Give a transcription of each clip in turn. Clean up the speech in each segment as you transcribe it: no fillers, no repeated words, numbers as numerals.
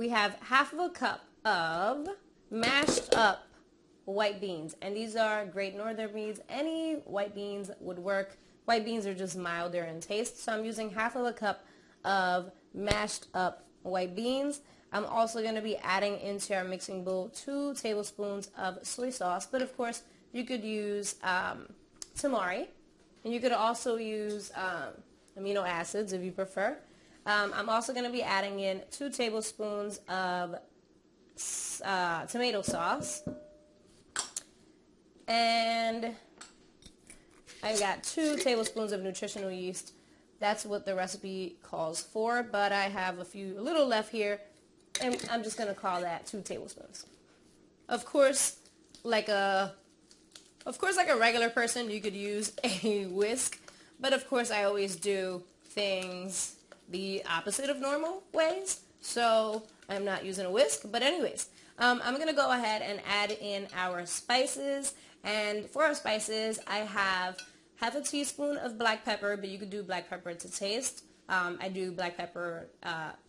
we have half of a cup of mashed up white beans, and these are Great Northern beans. Any white beans would work. White beans are just milder in taste, so I'm using half of a cup of mashed up white beans. I'm also going to be adding into our mixing bowl 2 tablespoons of soy sauce, but of course you could use tamari, and you could also use amino acids if you prefer. I'm also going to be adding in 2 tablespoons of tomato sauce, and I got 2 tablespoons of nutritional yeast. That's what the recipe calls for, but I have a little left here, and I'm just going to call that 2 tablespoons. Of course, like a regular person, you could use a whisk, but of course I always do things the opposite of normal ways, so I'm not using a whisk. But anyways, I'm going to go ahead and add in our spices, and for our spices I have half a teaspoon of black pepper, but you could do black pepper to taste. I do black pepper,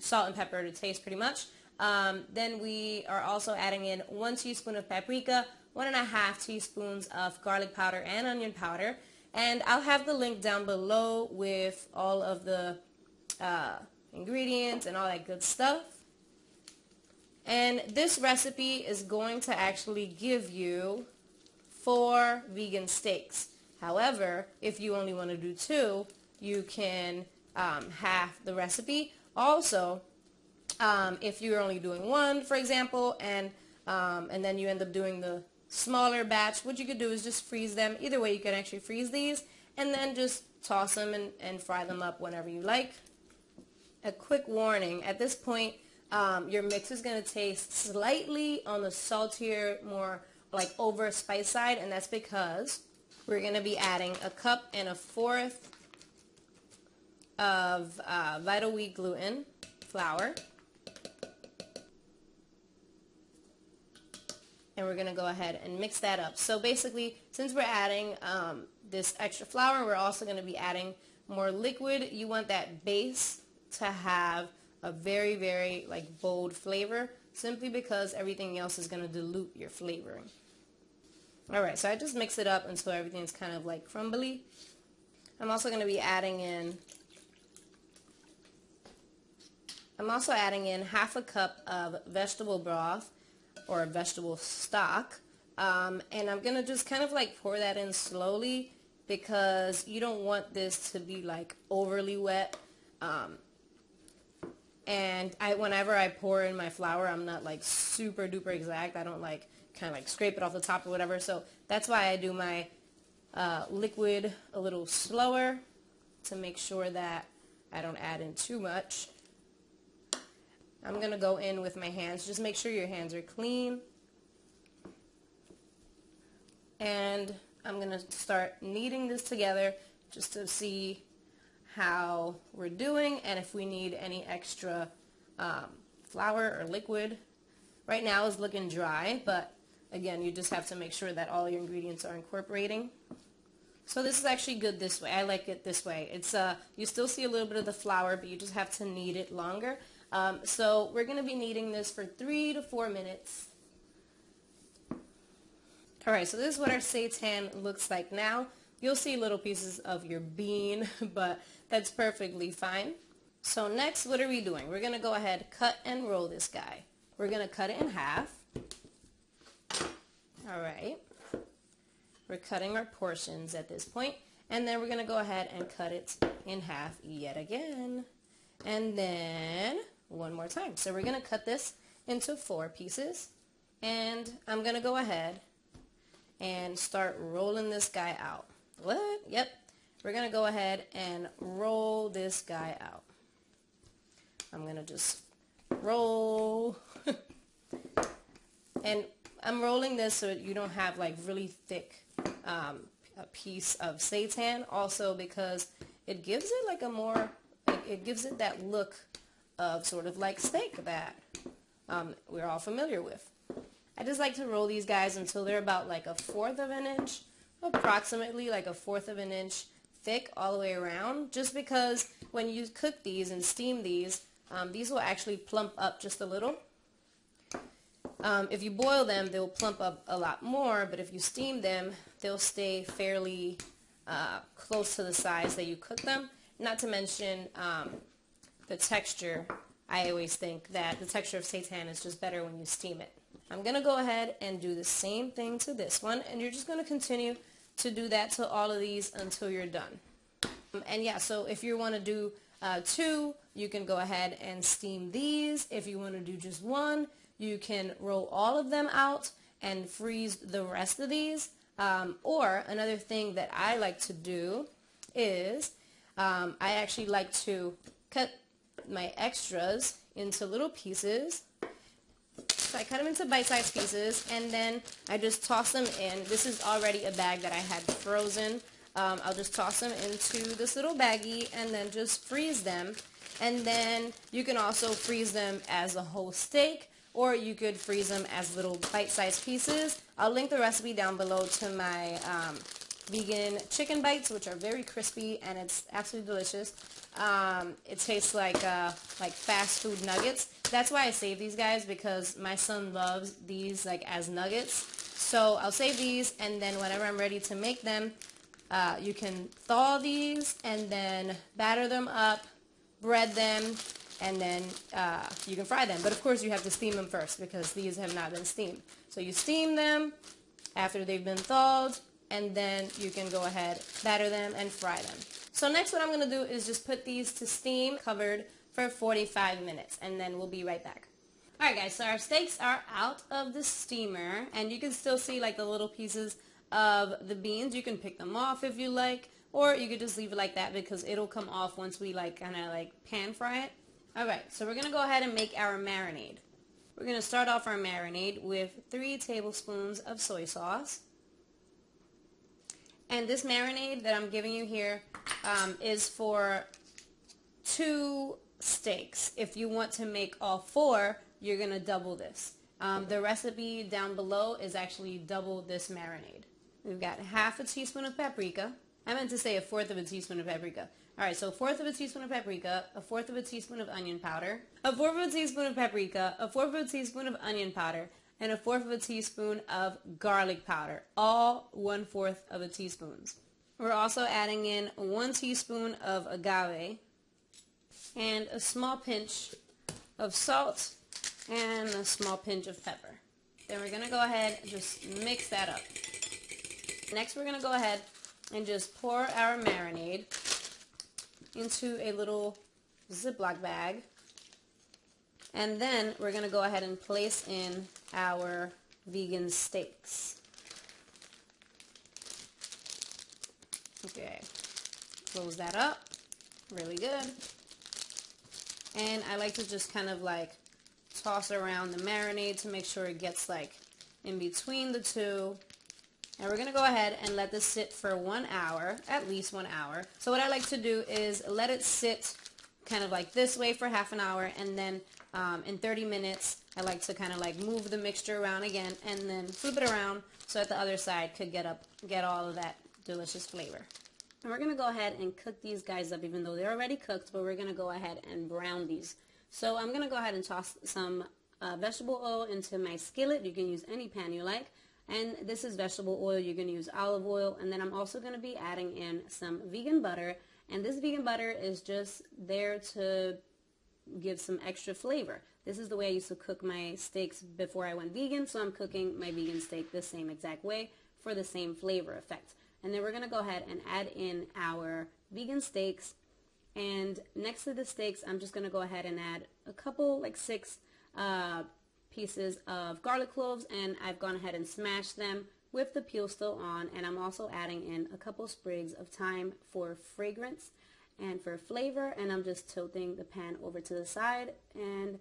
salt and pepper to taste pretty much. Then we are also adding in 1 teaspoon of paprika, 1.5 teaspoons of garlic powder and onion powder, and I'll have the link down below with all of the ingredients and all that good stuff. And this recipe is going to actually give you 4 vegan steaks. However, if you only want to do 2, you can half the recipe. Also, if you're only doing 1, for example, and then you end up doing the smaller batch, what you could do is just freeze them. Either way, you can actually freeze these and then just toss them and fry them up whenever you like. A quick warning, at this point, your mix is going to taste slightly on the saltier, more like over spice side, and that's because we're going to be adding 1.25 cups of Vital Wheat gluten flour. And we're going to go ahead and mix that up. So basically, since we're adding this extra flour, we're also going to be adding more liquid. You want that base to have a very, very like bold flavor, simply because everything else is going to dilute your flavoring. Alright, so I just mix it up until everything's kind of like crumbly. I'm also going to be adding in half a cup of vegetable broth or vegetable stock, and I'm going to just kind of like pour that in slowly, because you don't want this to be like overly wet. And whenever I pour in my flour, I'm not like super duper exact. I don't like kind of like scrape it off the top or whatever, so that's why I do my liquid a little slower to make sure that I don't add in too much. I'm going to go in with my hands. Just make sure your hands are clean. And I'm going to start kneading this together just to see how we're doing and if we need any extra flour or liquid. Right now it's looking dry, but again, you just have to make sure that all your ingredients are incorporating. So this is actually good this way. I like it this way. It's you still see a little bit of the flour, but you just have to knead it longer. So we're going to be kneading this for 3 to 4 minutes. Alright, so this is what our seitan looks like now. You'll see little pieces of your bean, but that's perfectly fine. So next, what are we doing? We're going to go ahead, cut and roll this guy. We're going to cut it in half. Alright. We're cutting our portions at this point, and then we're going to go ahead and cut it in half yet again. And then one more time. So we're going to cut this into 4 pieces, and I'm going to go ahead and start rolling this guy out. What? Yep. We're going to go ahead and roll this guy out. I'm going to just roll. And I'm rolling this so you don't have like really thick a piece of seitan, also because it gives it like a more, it gives it that look of sort of like steak that we're all familiar with. I just like to roll these guys until they're about like 1/4 of an inch, approximately like 1/4 of an inch thick all the way around, just because when you cook these and steam these, These will actually plump up just a little. If you boil them, they'll plump up a lot more, but if you steam them, they'll stay fairly close to the size that you cook them. Not to mention the texture. I always think that the texture of seitan is just better when you steam it. I'm going to go ahead and do the same thing to this one, and you're just going to continue to do that to all of these until you're done. And yeah, so if you want to do 2, you can go ahead and steam these. If you want to do just 1, you can roll all of them out and freeze the rest of these. Or another thing that I like to do is I actually like to cut my extras into little pieces. So I cut them into bite-sized pieces, and then I just toss them in. This is already a bag that I had frozen. I'll just toss them into this little baggie and then just freeze them. And then you can also freeze them as a whole steak, or you could freeze them as little bite-sized pieces. I'll link the recipe down below to my vegan chicken bites, which are very crispy and it's absolutely delicious. It tastes like fast food nuggets. That's why I save these guys, because my son loves these like as nuggets. So I'll save these, and then whenever I'm ready to make them, you can thaw these and then batter them up, bread them, and then you can fry them. But of course you have to steam them first, because these have not been steamed. So you steam them after they've been thawed, and then you can go ahead, batter them, and fry them. So next what I'm going to do is just put these to steam, covered for 45 minutes, and then we'll be right back. Alright guys, so our steaks are out of the steamer, and you can still see like the little pieces of the beans. You can pick them off if you like, or you could just leave it like that, because it'll come off once we like kind of like pan fry it. Alright, so we're going to go ahead and make our marinade. We're going to start off our marinade with 3 tablespoons of soy sauce. And this marinade that I'm giving you here is for 2 steaks. If you want to make all 4, you're going to double this. The recipe down below is actually double this marinade. We've got half a teaspoon of paprika. I meant to say 1/4 of a teaspoon of paprika. Alright, so 1/4 of a teaspoon of paprika, 1/4 of a teaspoon of onion powder, 1/4 of a teaspoon of paprika, 1/4 of a teaspoon of onion powder, and 1/4 of a teaspoon of garlic powder, all 1/4 of a teaspoon. We're also adding in 1 teaspoon of agave and a small pinch of salt and a small pinch of pepper. Then we're going to go ahead and just mix that up. Next we're going to go ahead and just pour our marinade into a little Ziploc bag. And then we're going to go ahead and place in our vegan steaks. Okay, close that up. Really good. And I like to just kind of like toss around the marinade to make sure it gets like in between the two. And we're going to go ahead and let this sit for 1 hour, at least 1 hour. So what I like to do is let it sit kind of like this way for half an hour, and then in 30 minutes I like to kind of like move the mixture around again and then flip it around so that the other side could get all of that delicious flavor. And we're going to go ahead and cook these guys up, even though they're already cooked, but we're going to go ahead and brown these. So I'm going to go ahead and toss some vegetable oil into my skillet. You can use any pan you like. And this is vegetable oil. You're going to use olive oil. And then I'm also going to be adding in some vegan butter. And this vegan butter is just there to give some extra flavor. This is the way I used to cook my steaks before I went vegan. So I'm cooking my vegan steak the same exact way for the same flavor effect. And then we're going to go ahead and add in our vegan steaks. And next to the steaks, I'm just going to go ahead and add a couple, like 6 pieces of garlic cloves, and I've gone ahead and smashed them with the peel still on. And I'm also adding in a couple sprigs of thyme for fragrance and for flavor. And I'm just tilting the pan over to the side and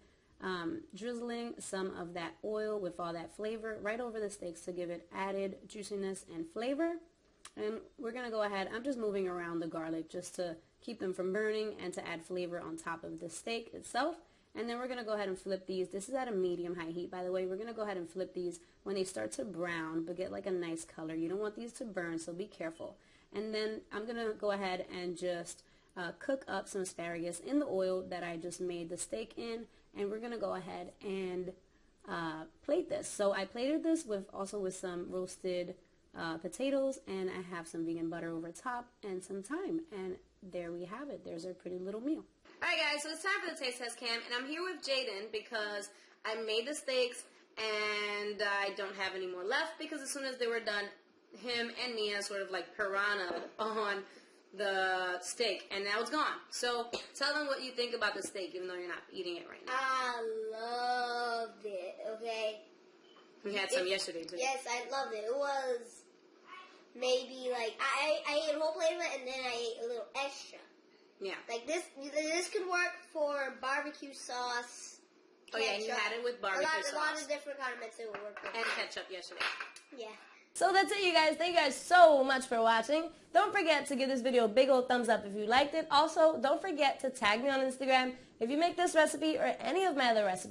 drizzling some of that oil with all that flavor right over the steaks to give it added juiciness and flavor. And we're going to go ahead, I'm just moving around the garlic just to keep them from burning and to add flavor on top of the steak itself. And then we're going to go ahead and flip these. This is at a medium-high heat, by the way. We're going to go ahead and flip these when they start to brown, but get like a nice color. You don't want these to burn, so be careful. And then I'm going to go ahead and just cook up some asparagus in the oil that I just made the steak in, and we're going to go ahead and plate this. So I plated this with some roasted potatoes, and I have some vegan butter over top and some thyme, and there we have it. There's our pretty little meal. Alright guys, so it's time for the taste test cam, and I'm here with Jaden because I made the steaks and I don't have any more left because as soon as they were done, him and Mia sort of like piranha on the steak, and now it's gone. So tell them what you think about the steak, even though you're not eating it right now. I loved it, okay? We had some yesterday too. Yes, I loved it. It was maybe like, I ate a whole plate of it and then I ate a little extra. Yeah. Like this could work for barbecue sauce. Oh yeah, you had it with barbecue sauce. A lot of different condiments it would work with. And ketchup yesterday. Yeah. So that's it, you guys. Thank you guys so much for watching. Don't forget to give this video a big old thumbs up if you liked it. Also, don't forget to tag me on Instagram if you make this recipe or any of my other recipes.